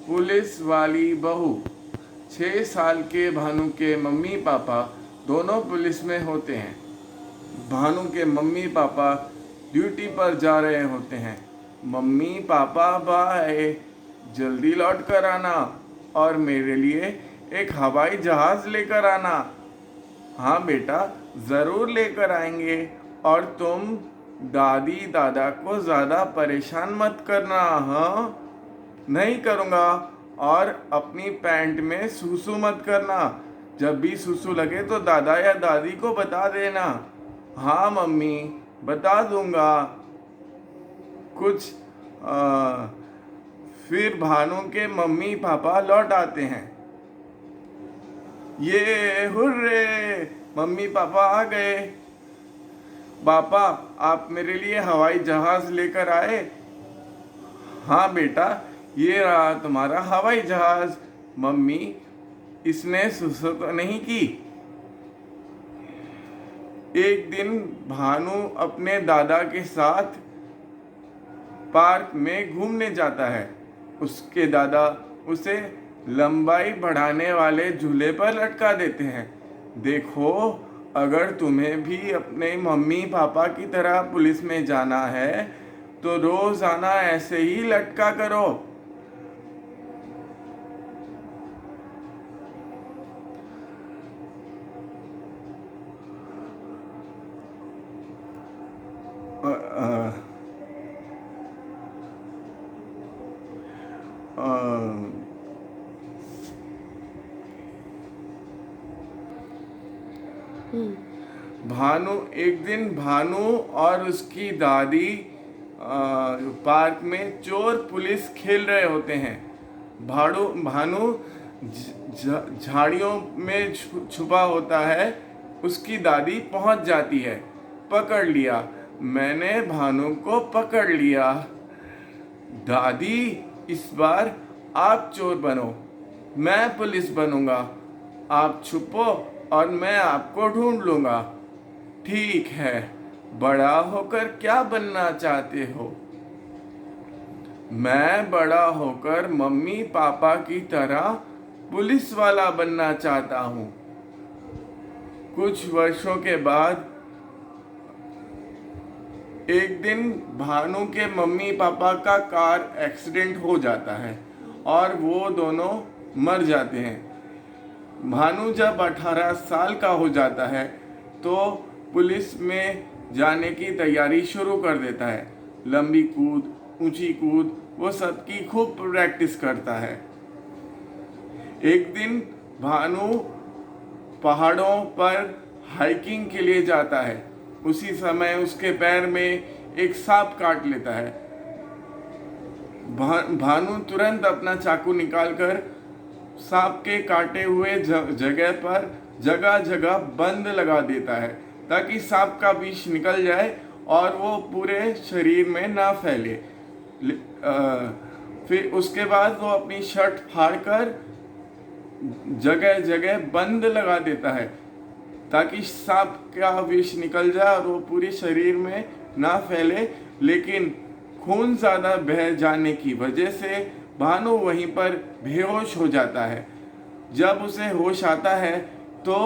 Police वाली बहू। 6 साल के भानु के मम्मी पापा दोनों पुलिस में होते हैं। भानु के मम्मी पापा ड्यूटी पर जा रहे होते हैं। मम्मी पापा बाय, जल्दी लौट कर आना और मेरे लिए एक हवाई जहाज लेकर आना। हाँ बेटा, ज़रूर लेकर आएंगे। और तुम दादी दादा को ज़्यादा परेशान मत करना। हाँ, नहीं करूँगा। और अपनी पैंट में सूसू मत करना। जब भी सूसू लगे तो दादा या दादी को बता देना। हाँ मम्मी, बता दूंगा। कुछ फिर भानु के मम्मी पापा लौट आते हैं। ये हुर्रे, मम्मी पापा आ गए। पापा, आप मेरे लिए हवाई जहाज लेकर आए? हाँ बेटा, ये रहा तुम्हारा हवाई जहाज। मम्मी, इसने सुसु तो नहीं की? एक दिन भानु अपने दादा के साथ पार्क में घूमने जाता है। उसके दादा उसे लंबाई बढ़ाने वाले झूले पर लटका देते हैं। देखो, अगर तुम्हें भी अपने मम्मी पापा की तरह पुलिस में जाना है तो रोजाना ऐसे ही लटका करो। एक दिन भानु और उसकी दादी पार्क में चोर पुलिस खेल रहे होते हैं। भानु झाड़ियों में छुपा होता है। उसकी दादी पहुंच जाती है। पकड़ लिया, मैंने भानु को पकड़ लिया। दादी, इस बार आप चोर बनो, मैं पुलिस बनूंगा। आप छुपो और मैं आपको ढूंढ लूंगा। ठीक है, बड़ा होकर क्या बनना चाहते हो? मैं बड़ा होकर मम्मी पापा की तरह पुलिस वाला बनना चाहता हूँ। कुछ वर्षों के बाद एक दिन भानु के मम्मी पापा का कार एक्सीडेंट हो जाता है और वो दोनों मर जाते हैं। भानु जब 18 साल का हो जाता है तो पुलिस में जाने की तैयारी शुरू कर देता है। लंबी कूद, ऊंची कूद, वो सबकी खूब प्रैक्टिस करता है। एक दिन भानु पहाड़ों पर हाइकिंग के लिए जाता है। उसी समय उसके पैर में एक सांप काट लेता है। भानु तुरंत अपना चाकू निकालकर सांप के काटे हुए जगह पर जगह जगह बंद लगा देता है ताकि सांप का विष निकल जाए और वो पूरे शरीर में ना फैले। फिर उसके बाद वो अपनी शर्ट फाड़कर जगह जगह बंद लगा देता है ताकि सांप का विष निकल जाए और वो पूरे शरीर में ना फैले। लेकिन खून ज़्यादा बह जाने की वजह से भानु वहीं पर बेहोश हो जाता है। जब उसे होश आता है तो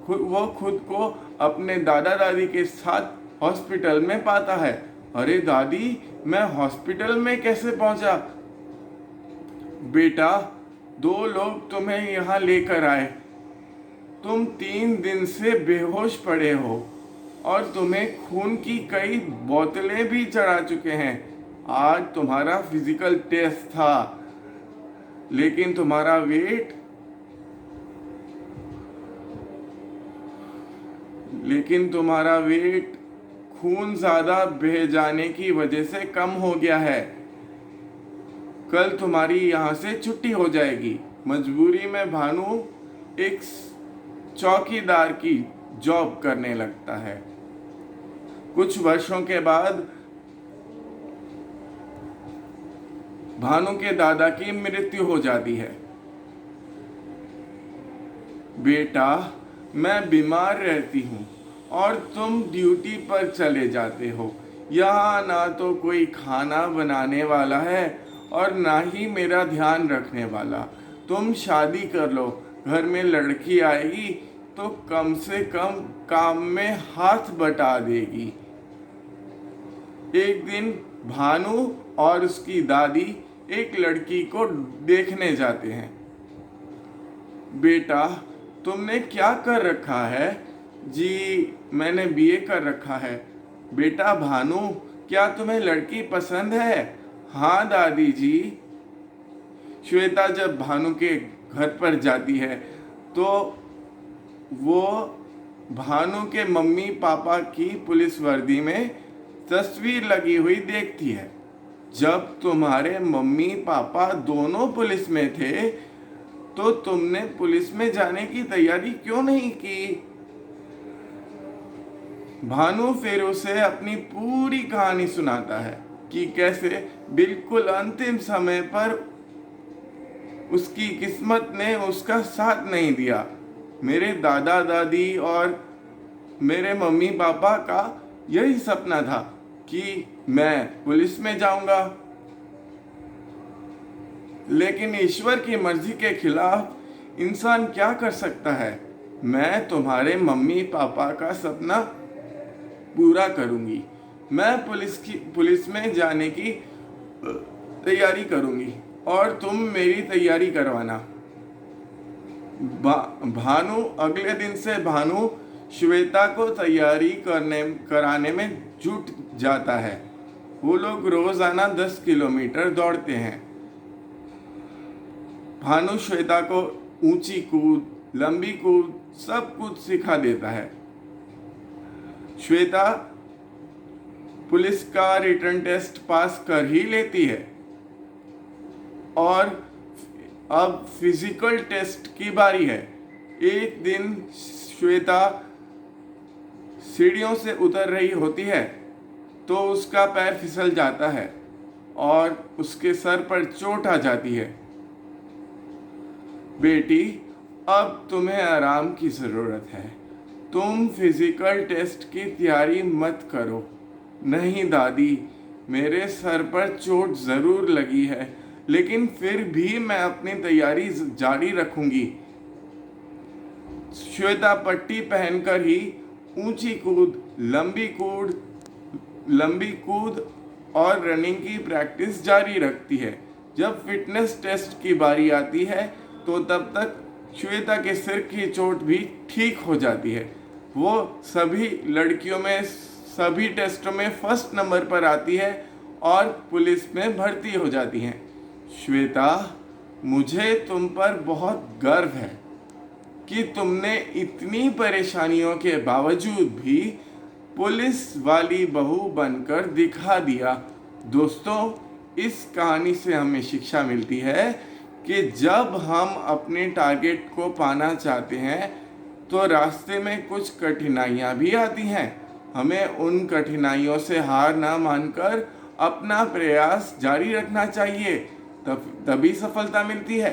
वो खुद को अपने दादा दादी के साथ हॉस्पिटल में पाता है। अरे दादी, मैं हॉस्पिटल में कैसे पहुंचा? बेटा, 2 लोग तुम्हें यहाँ लेकर आए। तुम 3 दिन से बेहोश पड़े हो और तुम्हें खून की कई बोतलें भी चढ़ा चुके हैं। आज तुम्हारा फिजिकल टेस्ट था, लेकिन तुम्हारा वेट खून ज़्यादा बह जाने की वजह से कम हो गया है। कल तुम्हारी यहाँ से छुट्टी हो जाएगी। मजबूरी में भानु एक चौकीदार की जॉब करने लगता है। कुछ वर्षों के बाद भानु के दादा की मृत्यु हो जाती है। बेटा, मैं बीमार रहती हूँ और तुम ड्यूटी पर चले जाते हो। यहाँ ना तो कोई खाना बनाने वाला है और ना ही मेरा ध्यान रखने वाला। तुम शादी कर लो, घर में लड़की आएगी तो कम से कम काम में हाथ बटा देगी। एक दिन भानु और उसकी दादी एक लड़की को देखने जाते हैं। बेटा, तुमने क्या कर रखा है? जी, मैंने बीए कर रखा है। बेटा भानु, क्या तुम्हें लड़की पसंद है? हाँ दादी जी। श्वेता जब भानु के घर पर जाती है तो वो भानु के मम्मी पापा की पुलिस वर्दी में तस्वीर लगी हुई देखती है। जब तुम्हारे मम्मी पापा दोनों पुलिस में थे तो तुमने पुलिस में जाने की तैयारी क्यों नहीं की? भानु फिर उसे अपनी पूरी कहानी सुनाता है कि कैसे बिल्कुल अंतिम समय पर उसकी किस्मत ने उसका साथ नहीं दिया। मेरे दादा दादी और मेरे मम्मी पापा का यही सपना था कि मैं पुलिस में जाऊंगा, लेकिन ईश्वर की मर्जी के खिलाफ इंसान क्या कर सकता है। मैं तुम्हारे मम्मी पापा का सपना पूरा करूंगी। मैं पुलिस में जाने की तैयारी करूंगी और तुम मेरी तैयारी करवाना। भानु अगले दिन से भानु श्वेता को तैयारी कराने में जुट जाता है। वो लोग रोजाना 10 किलोमीटर दौड़ते हैं। भानु श्वेता को ऊंची कूद, लंबी कूद सब कुछ सिखा देता है। श्वेता पुलिस का रिटर्न टेस्ट पास कर ही लेती है और अब फिजिकल टेस्ट की बारी है। एक दिन श्वेता सीढ़ियों से उतर रही होती है तो उसका पैर फिसल जाता है और उसके सर पर चोट आ जाती है। बेटी, अब तुम्हें आराम की ज़रूरत है। तुम फिजिकल टेस्ट की तैयारी मत करो। नहीं दादी, मेरे सर पर चोट ज़रूर लगी है, लेकिन फिर भी मैं अपनी तैयारी जारी रखूंगी। श्वेता पट्टी पहनकर ही ऊंची कूद, लंबी कूद और रनिंग की प्रैक्टिस जारी रखती है। जब फिटनेस टेस्ट की बारी आती है तो तब तक श्वेता के सिर की चोट भी ठीक हो जाती है। वो सभी लड़कियों में सभी टेस्टों में फर्स्ट नंबर पर आती है और पुलिस में भर्ती हो जाती हैं। श्वेता, मुझे तुम पर बहुत गर्व है कि तुमने इतनी परेशानियों के बावजूद भी पुलिस वाली बहू बनकर दिखा दिया। दोस्तों, इस कहानी से हमें शिक्षा मिलती है कि जब हम अपने टारगेट को पाना चाहते हैं तो रास्ते में कुछ कठिनाइयाँ भी आती हैं। हमें उन कठिनाइयों से हार ना मानकर अपना प्रयास जारी रखना चाहिए, तभी सफलता मिलती है।